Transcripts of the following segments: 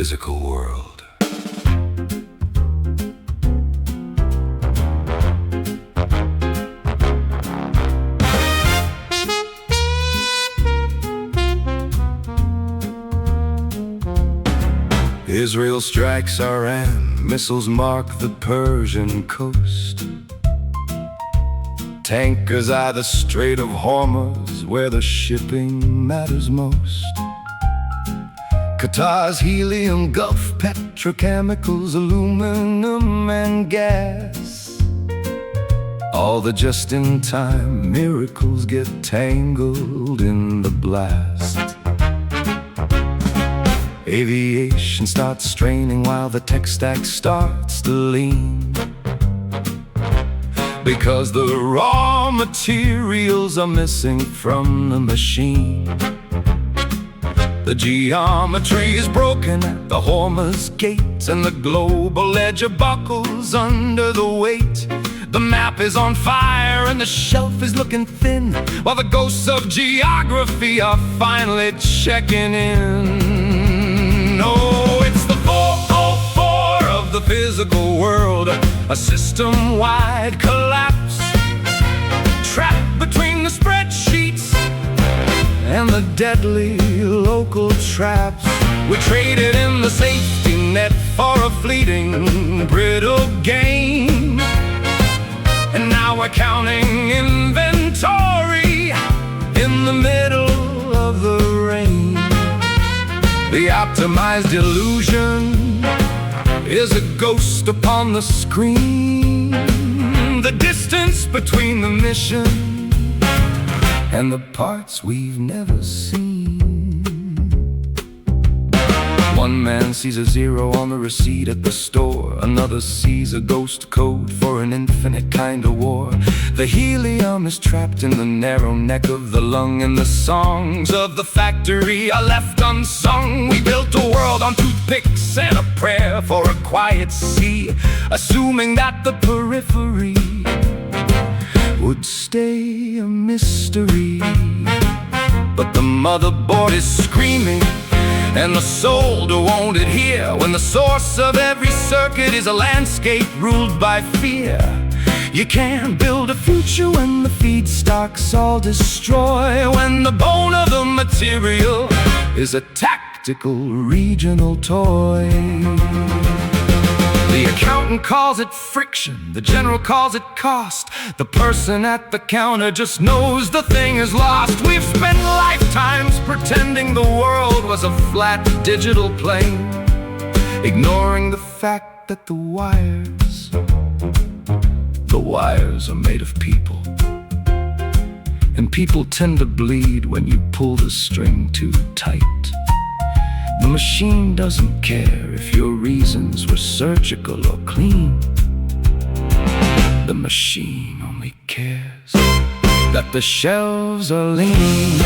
physical world. Israel strikes Iran, missiles mark the Persian coast. Tankers eye the Strait of Hormuz, where the shipping matters most. Qatar's helium, Gulf petrochemicals, aluminum and gas. All the just-in-time miracles get tangled in the blast. Aviation starts straining while the tech stack starts to lean, because the raw materials are missing from the machine. The geometry is broken at the Hormuz gate, and the global ledger buckles under the weight. The map is on fire and the shelf is looking thin, while the ghosts of geography are finally checking in. Oh, it's the 404 of the physical world, a system-wide collapse, trapped between the spreadsheets and the deadly local traps. We traded in the safety net for a fleeting, brittle gain, and now we're counting inventory in the middle of the rain. The optimized illusion is a ghost upon the screen. The distance between the mission and the parts we've never seen. One man sees a zero on the receipt at the store, another sees a ghost code for an infinite kind of war. The helium is trapped in the narrow neck of the lung, and the songs of the factory are left unsung. We built a world on toothpicks and a prayer for a quiet sea, assuming that the periphery would stay a mystery. But the motherboard is screaming, and the solder won't adhere, when the source of every circuit is a landscape ruled by fear. You can't build a future when the feedstocks all destroy, when the bone of the material is a tactical regional toy. The accountant calls it friction, the general calls it cost. The person at the counter just knows the thing is lost. We've spent lifetimes pretending the world was a flat digital plane, ignoring the fact that the wires are made of people, and people tend to bleed when you pull the string too tight. The machine doesn't care if your reasons were surgical or clean. The machine only cares that the shelves are lean.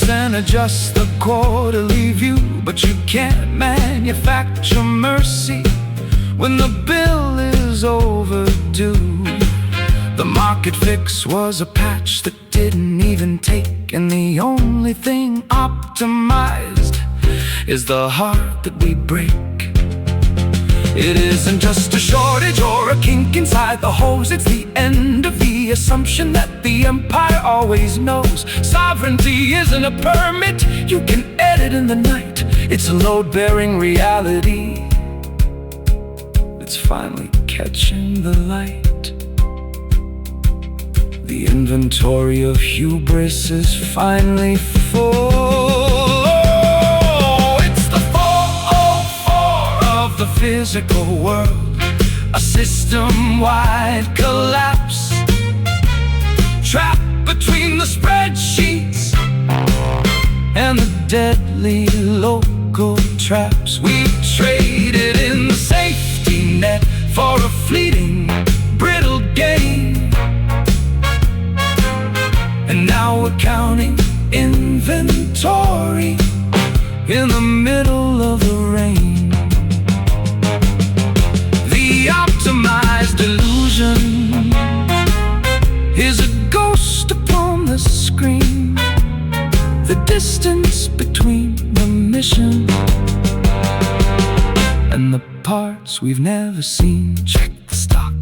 And adjust the quarterly view, but you can't manufacture mercy when the bill is overdue. The market fix was a patch that didn't even take, and the only thing optimized is the heart that we break. It isn't just a shortage or a kink inside the hose, it's the end of the assumption that the empire always knows. Sovereignty isn't a permit you can edit in the night, it's a load-bearing reality that's finally catching the light. The inventory of hubris is finally full. The physical world, a system-wide collapse, trapped between the spreadsheets and the deadly local traps. We traded in the safety net for a fleeting, brittle gain. And now we're counting inventory in the middle of the rain. The optimized illusion is a ghost upon the screen. The distance between the mission and the parts we've never seen. Check the stock,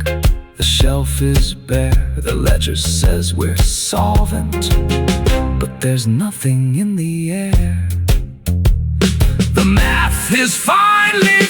the shelf is bare. The ledger says we're solvent, but there's nothing in the air. The math is finally